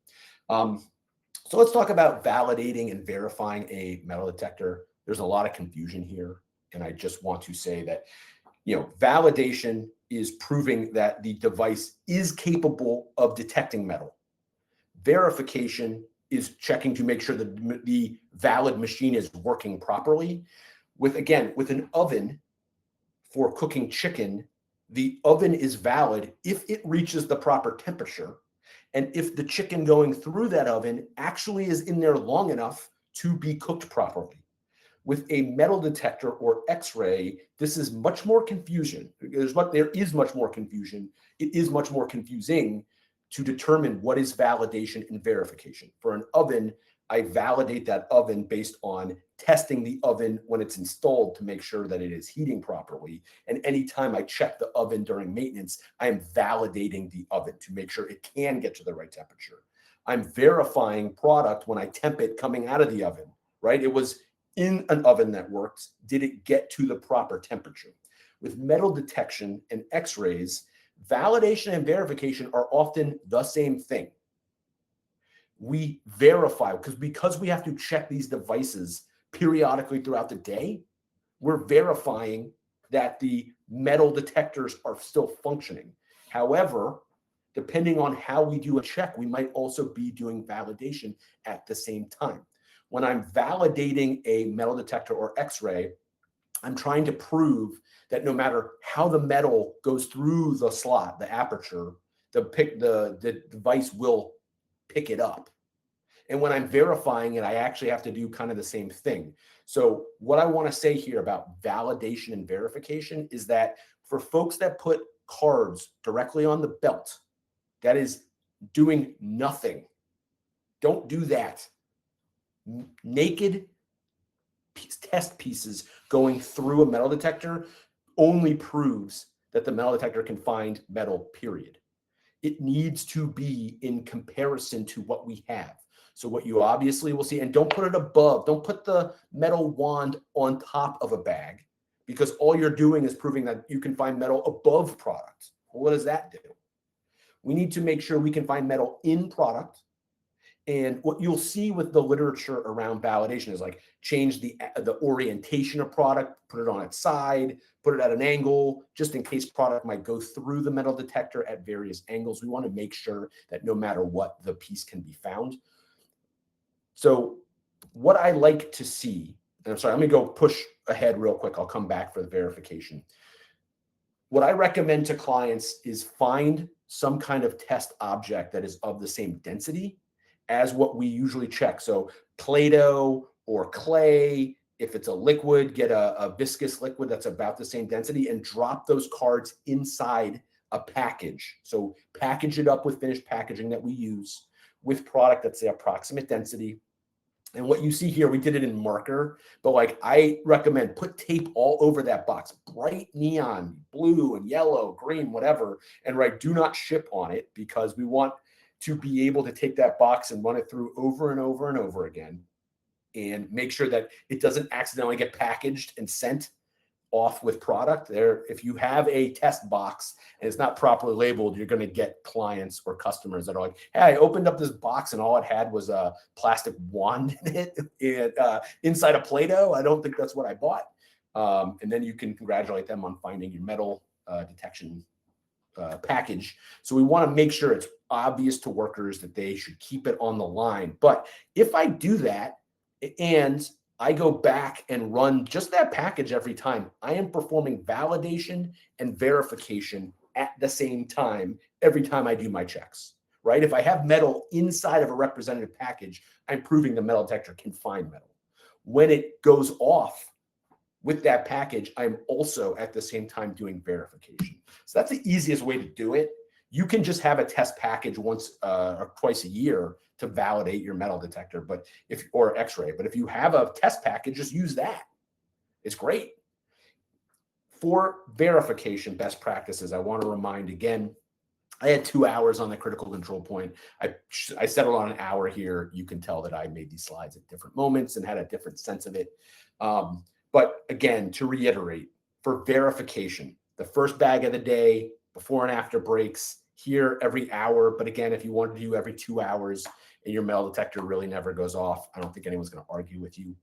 So let's talk about validating and verifying a metal detector. There's a lot of confusion here, and I just want to say that validation is proving that the device is capable of detecting metal. Verification is checking to make sure that the valid machine is working properly. With an oven for cooking chicken, the oven is valid if it reaches the proper temperature and if the chicken going through that oven actually is in there long enough to be cooked properly. With a metal detector or x-ray, this is much more confusion. There is much more confusion. It is much more confusing to determine what is validation and verification. For an oven, I validate that oven based on testing the oven when it's installed to make sure that it is heating properly. And anytime I check the oven during maintenance, I am validating the oven to make sure it can get to the right temperature. I'm verifying product when I temp it coming out of the oven, right? It was in an oven that works. Did it get to the proper temperature? With metal detection and x-rays, validation and verification are often the same thing. We verify because we have to check these devices periodically throughout the day. We're verifying that the metal detectors are still functioning. However, depending on how we do a check, we might also be doing validation at the same time. When I'm validating a metal detector or x-ray, I'm trying to prove that no matter how the metal goes through the slot, the aperture, the device will pick it up. And when I'm verifying it, I actually have to do kind of the same thing. So what I want to say here about validation and verification is that for folks that put cards directly on the belt, that is doing nothing. Don't do that. Naked test pieces going through a metal detector only proves that the metal detector can find metal, period. It needs to be in comparison to what we have. So what you obviously will see, and don't put it above, don't put the metal wand on top of a bag, because all you're doing is proving that you can find metal above product. Well, what does that do? We need to make sure we can find metal in product. And what you'll see with the literature around validation is like change the orientation of product, put it on its side, put it at an angle, just in case product might go through the metal detector at various angles. We want to make sure that no matter what, the piece can be found. So what I like to see, and I'm sorry, let me go push ahead real quick. I'll come back for the verification. What I recommend to clients is find some kind of test object that is of the same density as what we usually check. So Play-Doh or clay, if it's a liquid, get a viscous liquid that's about the same density and drop those cards inside a package. So package it up with finished packaging that we use with product that's the approximate density. And what you see here, we did it in marker, but like I recommend put tape all over that box, bright neon, blue and yellow, green, whatever, and write do not ship on it, because we want to be able to take that box and run it through over and over and over again and make sure that it doesn't accidentally get packaged and sent off with product there. If you have a test box and it's not properly labeled, you're going to get clients or customers that are like, hey, I opened up this box and all it had was a plastic wand in it and inside a Play-Doh. I don't think that's what I bought. And then you can congratulate them on finding your metal detection package. So we want to make sure it's obvious to workers that they should keep it on the line. But if I do that and I go back and run just that package every time, I am performing validation and verification at the same time every time I do my checks, right? If I have metal inside of a representative package, I'm proving the metal detector can find metal. When it goes off with that package, I'm also at the same time doing verification. So that's the easiest way to do it. You can just have a test package once or twice a year to validate your metal detector, or X-ray. But if you have a test package, just use that. It's great. For verification best practices, I want to remind again, I had 2 hours on the critical control point. I settled on an hour here. You can tell that I made these slides at different moments and had a different sense of it. But again, to reiterate, for verification, the first bag of the day, before and after breaks, here every hour. But again, if you want to do every 2 hours and your metal detector really never goes off, I don't think anyone's going to argue with you.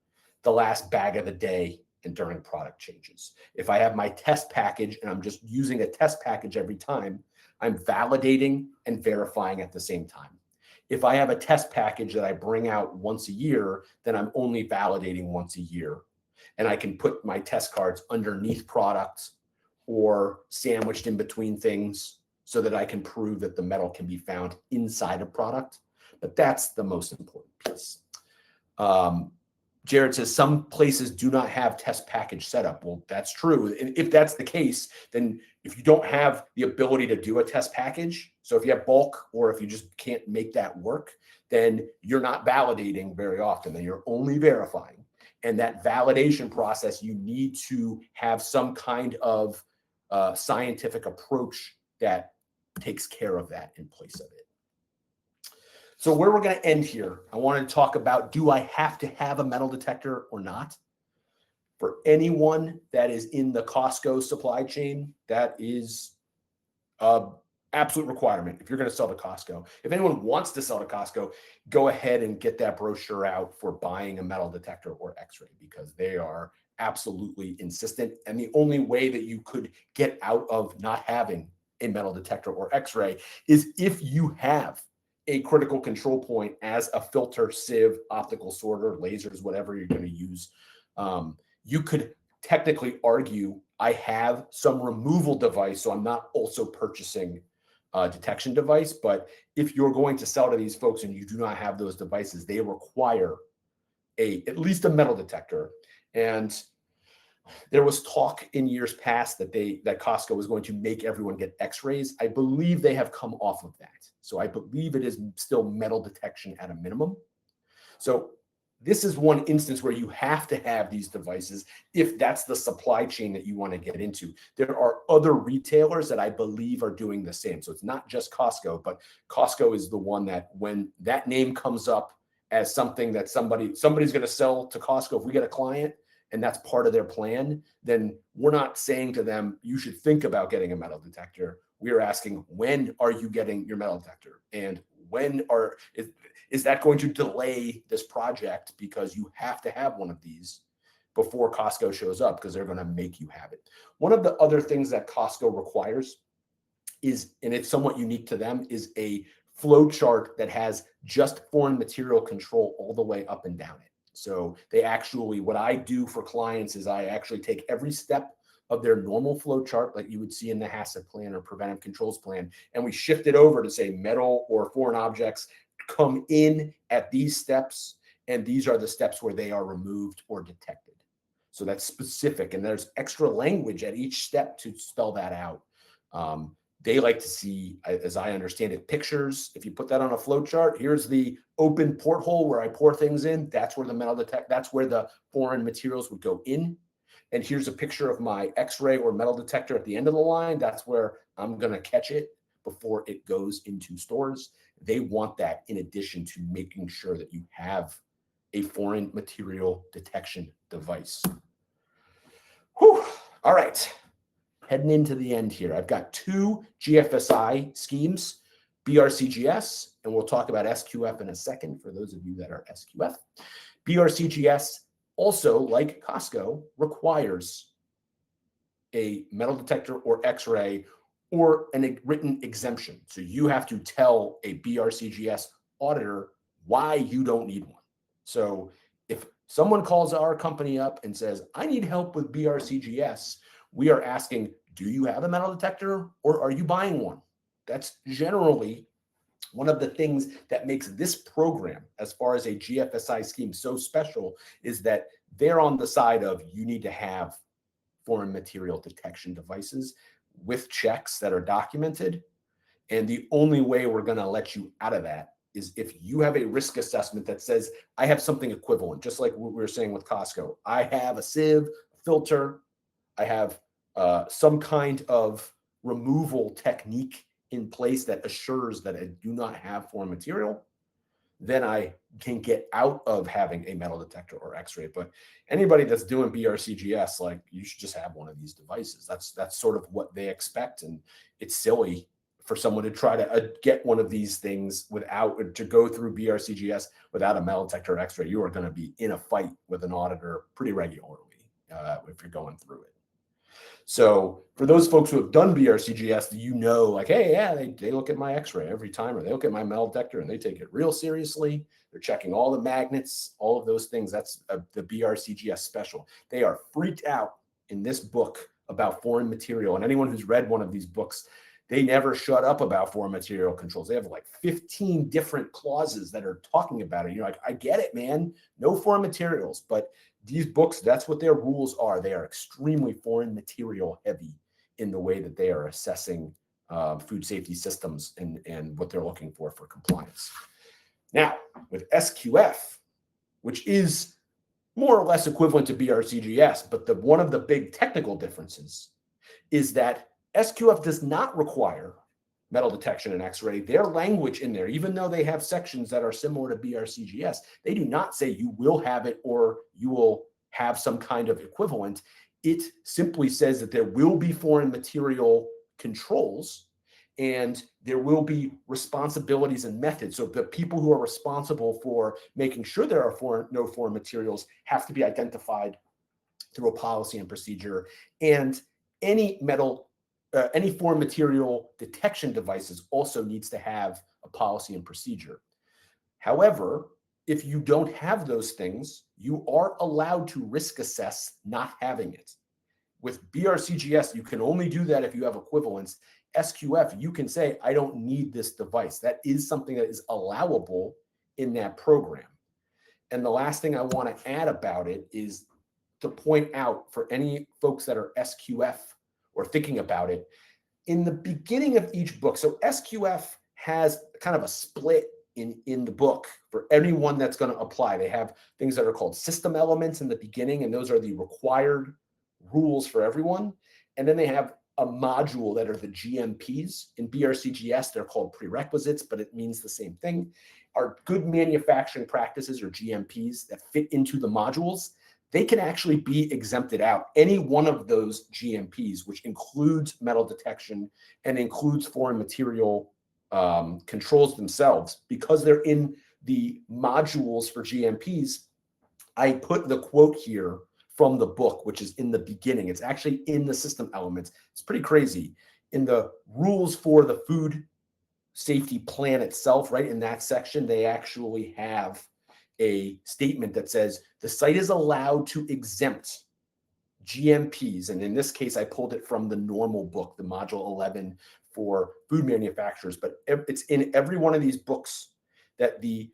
The last bag of the day and during product changes. If I have my test package and I'm just using a test package every time, I'm validating and verifying at the same time. If I have a test package that I bring out once a year, then I'm only validating once a year. And I can put my test cards underneath products or sandwiched in between things so that I can prove that the metal can be found inside a product. But that's the most important piece. Jared says some places do not have test package setup. Well, that's true. And if that's the case, then if you don't have the ability to do a test package, so if you have bulk or if you just can't make that work, then you're not validating very often. Then you're only verifying. And that validation process, you need to have some kind of scientific approach that takes care of that in place of it. So where we're going to end here, I want to talk about, do I have to have a metal detector or not? For anyone that is in the Costco supply chain, that is an absolute requirement if you're going to sell to Costco. If anyone wants to sell to Costco, go ahead and get that brochure out for buying a metal detector or X-ray, because they are absolutely insistent. And the only way that you could get out of not having a metal detector or X-ray is if you have a critical control point as a filter, sieve, optical sorter, lasers, whatever you're going to use. You could technically argue, I have some removal device, so I'm not also purchasing a detection device. But if you're going to sell to these folks and you do not have those devices, they require at least a metal detector. And there was talk in years past that Costco was going to make everyone get X-rays. I believe they have come off of that. So I believe it is still metal detection at a minimum. So this is one instance where you have to have these devices if that's the supply chain that you want to get into. There are other retailers that I believe are doing the same. So it's not just Costco, but Costco is the one that when that name comes up as something that somebody's going to sell to Costco, if we get a client, and that's part of their plan, then we're not saying to them, you should think about getting a metal detector. We are asking, when are you getting your metal detector? And is that going to delay this project because you have to have one of these before Costco shows up, because they're going to make you have it. One of the other things that Costco requires is, and it's somewhat unique to them, is a flow chart that has just foreign material control all the way up and down it. So they actually, what I do for clients is I actually take every step of their normal flow chart, like you would see in the HACCP plan or preventive controls plan, and we shift it over to say metal or foreign objects come in at these steps, and these are the steps where they are removed or detected. So that's specific, and there's extra language at each step to spell that out. They like to see, as I understand it, pictures. If you put that on a flow chart, here's the open porthole where I pour things in. That's where the metal detector, that's where the foreign materials would go in. And here's a picture of my X-ray or metal detector at the end of the line. That's where I'm going to catch it before it goes into stores. They want that in addition to making sure that you have a foreign material detection device. Whew. All right. Heading into the end here. I've got 2 GFSI schemes, BRCGS, and we'll talk about SQF in a second for those of you that are SQF. BRCGS also, like Costco, requires a metal detector or X-ray or a written exemption. So you have to tell a BRCGS auditor why you don't need one. So if someone calls our company up and says, I need help with BRCGS, we are asking, do you have a metal detector or are you buying one? That's generally one of the things that makes this program, as far as a GFSI scheme, so special, is that they're on the side of you need to have foreign material detection devices with checks that are documented. And the only way we're going to let you out of that is if you have a risk assessment that says, I have something equivalent, just like what we were saying with Costco. I have a sieve, a filter, I have some kind of removal technique in place that assures that I do not have foreign material, then I can get out of having a metal detector or X-ray. But anybody that's doing BRCGS, like, you should just have one of these devices. That's sort of what they expect, and it's silly for someone to try to get one of these things to go through BRCGS without a metal detector or X-ray. You are going to be in a fight with an auditor pretty regularly if you're going through it. So for those folks who have done BRCGS, like, hey, yeah, they look at my X-ray every time, or they look at my metal detector and they take it real seriously. They're checking all the magnets, all of those things. That's the BRCGS special. They are freaked out in this book about foreign material. And anyone who's read one of these books, they never shut up about foreign material controls. They have like 15 different clauses that are talking about it. You're like, I get it, man. No foreign materials. But these books, that's what their rules are. They are extremely foreign material heavy in the way that they are assessing food safety systems and what they're looking for compliance. Now, with SQF, which is more or less equivalent to BRCGS, but one of the big technical differences is that SQF does not require metal detection and X-ray. Their language in there, even though they have sections that are similar to BRCGS, they do not say you will have it or you will have some kind of equivalent. It simply says that there will be foreign material controls and there will be responsibilities and methods. So the people who are responsible for making sure there are no foreign materials have to be identified through a policy and procedure. And any foreign material detection devices also needs to have a policy and procedure. However, if you don't have those things, you are allowed to risk assess not having it. With BRCGS, you can only do that if you have equivalence. SQF, you can say, I don't need this device. That is something that is allowable in that program. And the last thing I want to add about it is to point out for any folks that are SQF or thinking about it, in the beginning of each book, so SQF has kind of a split in the book for anyone that's going to apply. They have things that are called system elements in the beginning, and those are the required rules for everyone. And then they have a module that are the GMPs. In BRCGS, they're called prerequisites, but it means the same thing. Are good manufacturing practices, or GMPs, that fit into the modules. They can actually be exempted out. Any one of those GMPs, which includes metal detection and includes foreign material controls themselves, because they're in the modules for GMPs, I put the quote here from the book, which is in the beginning. It's actually in the system elements. It's pretty crazy. In the rules for the food safety plan itself, right in that section, they actually have a statement that says the site is allowed to exempt GMPs. And in this case, I pulled it from the normal book, the module 11 for food manufacturers, but it's in every one of these books that the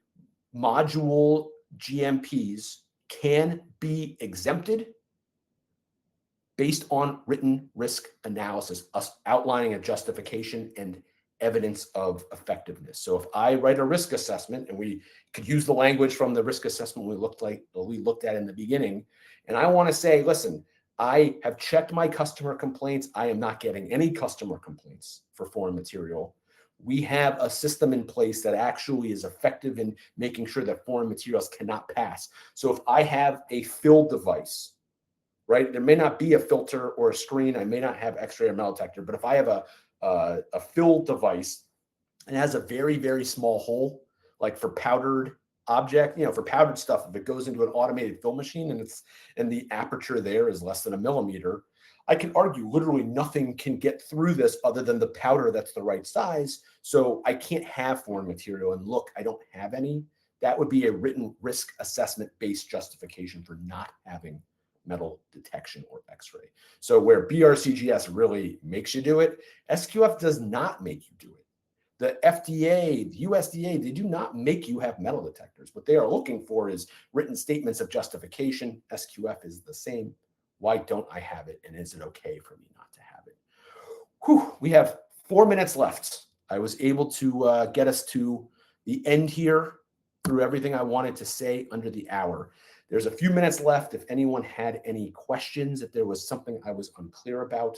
module GMPs can be exempted based on written risk analysis, us outlining a justification and evidence of effectiveness. So if I write a risk assessment, and we could use the language from the risk assessment we looked at in the beginning, and I want to say, listen, I have checked my customer complaints. I am not getting any customer complaints for foreign material. We have a system in place that actually is effective in making sure that foreign materials cannot pass. So if I have a fill device, right, there may not be a filter or a screen. I may not have X-ray or metal detector, but if I have a fill device and it has a very, very small hole, like for powdered object, for powdered stuff, if it goes into an automated fill machine and the aperture there is less than a millimeter, I can argue literally nothing can get through this other than the powder that's the right size. So I can't have foreign material. And look, I don't have any. That would be a written risk assessment based justification for not having metal detection or X-ray. So where BRCGS really makes you do it, SQF does not make you do it. The FDA, the USDA, they do not make you have metal detectors. What they are looking for is written statements of justification. SQF is the same. Why don't I have it? And is it okay for me not to have it? Whew, we have 4 minutes left. I was able to get us to the end here through everything I wanted to say under the hour. There's a few minutes left. If anyone had any questions, if there was something I was unclear about,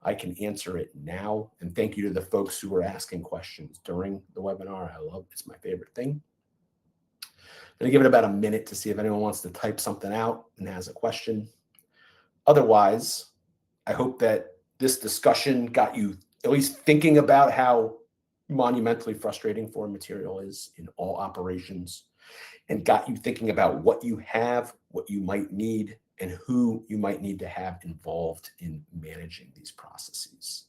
I can answer it now. And thank you to the folks who were asking questions during the webinar. It's my favorite thing. I'm going to give it about a minute to see if anyone wants to type something out and has a question. Otherwise, I hope that this discussion got you at least thinking about how monumentally frustrating foreign material is in all operations, and got you thinking about what you have, what you might need, and who you might need to have involved in managing these processes.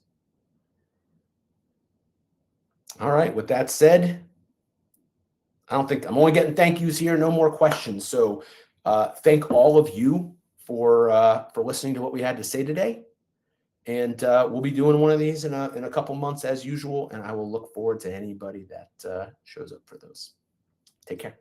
All right, with that said, I'm only getting thank yous here, no more questions. So thank all of you for listening to what we had to say today. And we'll be doing one of these in a couple months as usual, and I will look forward to anybody that shows up for those. Take care.